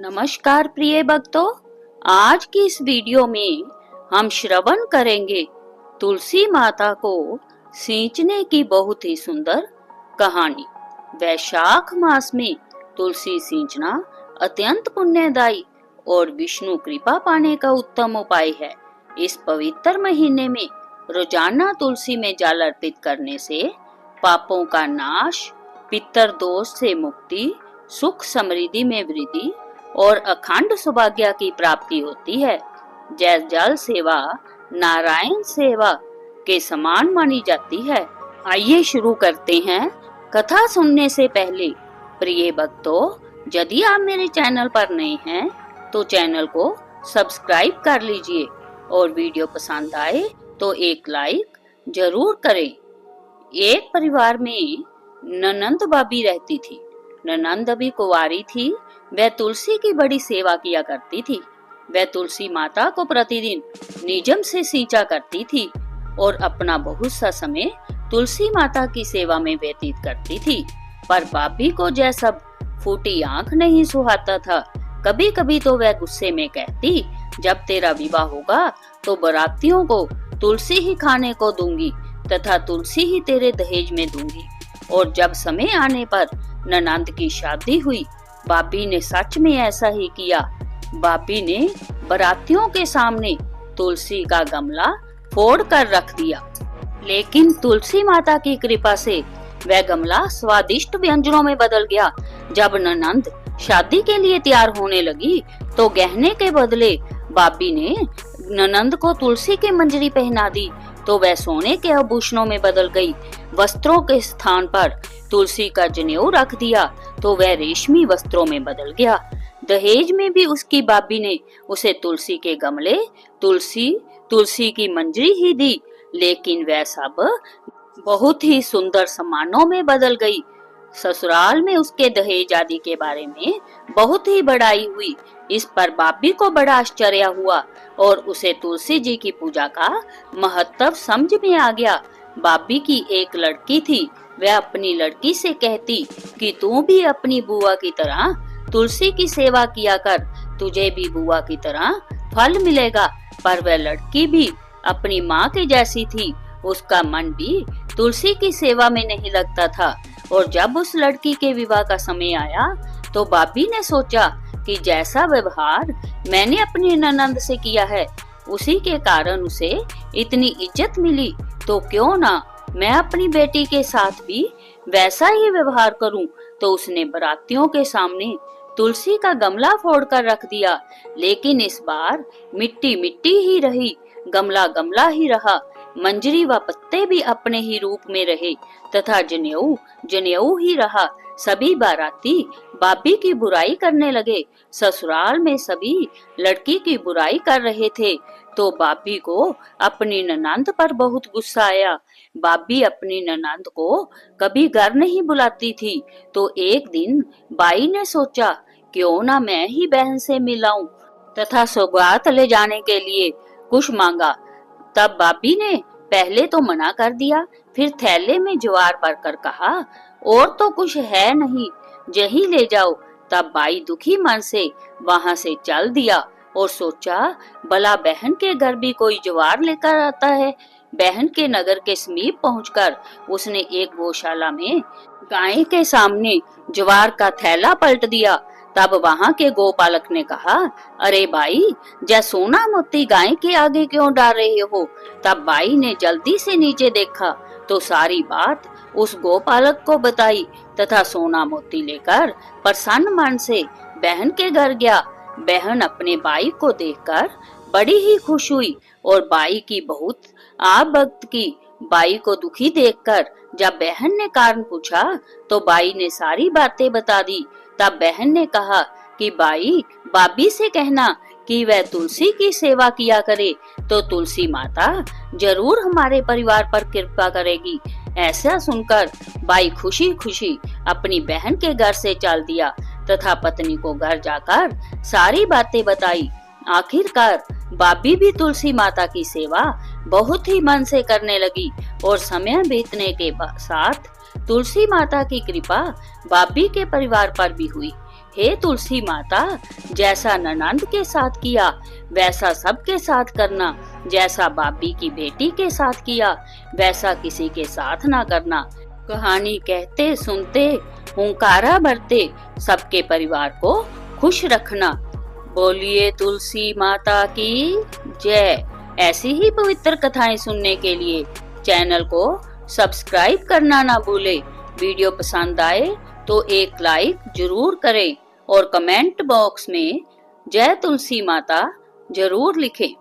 नमस्कार प्रिय भक्तों, आज की इस वीडियो में हम श्रवण करेंगे तुलसी माता को सींचने की बहुत ही सुंदर कहानी। वैशाख मास में तुलसी सींचना अत्यंत पुण्यदायी और विष्णु कृपा पाने का उत्तम उपाय है। इस पवित्र महीने में रोजाना तुलसी में जल अर्पित करने से पापों का नाश, पितर दोष से मुक्ति, सुख समृद्धि में वृद्धि और अखंड सौभाग्य की प्राप्ति होती है। जल सेवा नारायण सेवा के समान मानी जाती है। आइए शुरू करते हैं। कथा सुनने से पहले प्रिय भक्तों, यदि आप मेरे चैनल पर नए हैं तो चैनल को सब्सक्राइब कर लीजिए और वीडियो पसंद आए तो एक लाइक जरूर करें। एक परिवार में ननंद भाभी रहती थी। ननंद अभी कुंवारी थी। वह तुलसी की बड़ी सेवा किया करती थी। वह तुलसी माता को प्रतिदिन नियम से सींचा करती थी और अपना बहुत सा समय तुलसी माता की सेवा में व्यतीत करती थी। पर भाभी को यह सब फूटी आंख नहीं सुहाता था। कभी कभी तो वह गुस्से में कहती, जब तेरा विवाह होगा तो बारातियों को तुलसी ही खाने को दूंगी तथा तुलसी ही तेरे दहेज में दूंगी। और जब समय आने पर ननंद की शादी हुई, भाभी ने सच में ऐसा ही किया। भाभी ने बारातियों के सामने तुलसी का गमला फोड़ कर रख दिया, लेकिन तुलसी माता की कृपा से वह गमला स्वादिष्ट व्यंजनों में बदल गया। जब ननंद शादी के लिए तैयार होने लगी तो गहने के बदले भाभी ने ननंद को तुलसी की मंजरी पहना दी तो वह सोने के आभूषणों में बदल गई। वस्त्रों के स्थान पर तुलसी का जनेऊ रख दिया तो वह रेशमी वस्त्रों में बदल गया। दहेज में भी उसकी भाभी ने उसे तुलसी के गमले, तुलसी की मंजरी ही दी, लेकिन वह सब बहुत ही सुंदर सामानों में बदल गई। ससुराल में उसके दहेज आदि के बारे में बहुत ही बड़ाई हुई। इस पर भाभी को बड़ा आश्चर्य हुआ और उसे तुलसी जी की पूजा का महत्व समझ में आ गया। भाभी की एक लड़की थी। वह अपनी लड़की से कहती कि तू भी अपनी बुआ की तरह तुलसी की सेवा किया कर, तुझे भी बुआ की तरह फल मिलेगा। पर वह लड़की भी अपनी माँ के जैसी थी। उसका मन भी तुलसी की सेवा में नहीं लगता था। और जब उस लड़की के विवाह का समय आया तो भाभी ने सोचा कि जैसा व्यवहार मैंने अपनी ननंद से किया है, उसी के कारण उसे इतनी इज्जत मिली, तो क्यों ना मैं अपनी बेटी के साथ भी वैसा ही व्यवहार करूं। तो उसने बारातियों के सामने तुलसी का गमला फोड़कर रख दिया, लेकिन इस बार मिट्टी मिट्टी ही रही, गमला गमला ही रहा। मंजरी व पत्ते भी अपने ही रूप में रहे तथा जनेऊ जनेऊ ही रहा। सभी बाराती भाभी की बुराई करने लगे। ससुराल में सभी लड़की की बुराई कर रहे थे तो भाभी को अपनी ननंद पर बहुत गुस्सा आया। भाभी अपनी ननंद को कभी घर नहीं बुलाती थी। तो एक दिन बाई ने सोचा, क्यों ना मैं ही बहन से मिलाऊं तथा सौगात ले जाने के लिए कुछ मांगा। तब भाभी ने पहले तो मना कर दिया, फिर थैले में ज्वार भरकर कहा, और तो कुछ है नहीं, यही ले जाओ। तब बाई दुखी मन से वहां से चल दिया और सोचा, भला बहन के घर भी कोई ज्वार लेकर आता है। बहन के नगर के समीप पहुंचकर उसने एक गौशाला में गाय के सामने ज्वार का थैला पलट दिया। तब वहां के गोपालक ने कहा, अरे भाई, जै सोना मोती गाय के आगे क्यों डाल रहे हो। तब भाई ने जल्दी से नीचे देखा तो सारी बात उस गोपालक को बताई तथा सोना मोती लेकर प्रसन्न मन से बहन के घर गया। बहन अपने भाई को देखकर बड़ी ही खुश हुई और भाई की बहुत आभक्त की। भाई को दुखी देखकर जब बहन ने कारण पूछा तो भाई ने सारी बातें बता दी। तब बहन ने कहा कि भाई, भाभी से कहना कि वह तुलसी की सेवा किया करे तो तुलसी माता जरूर हमारे परिवार पर कृपा करेगी। ऐसा सुनकर भाई खुशी खुशी अपनी बहन के घर से चल दिया तथा पत्नी को घर जाकर सारी बातें बताई। आखिरकार भाभी भी तुलसी माता की सेवा बहुत ही मन से करने लगी और समय बीतने के साथ तुलसी माता की कृपा भाभी के परिवार पर भी हुई। हे तुलसी माता, जैसा ननंद के साथ किया वैसा सबके साथ करना, जैसा बाबी की बेटी के साथ किया वैसा किसी के साथ ना करना। कहानी कहते सुनते हुंकारा भरते सबके परिवार को खुश रखना। बोलिए तुलसी माता की जय। ऐसी ही पवित्र कथाएं सुनने के लिए चैनल को सब्सक्राइब करना ना भूले। वीडियो पसंद आए तो एक लाइक जरूर करें और कमेंट बॉक्स में जय तुलसी माता जरूर लिखें।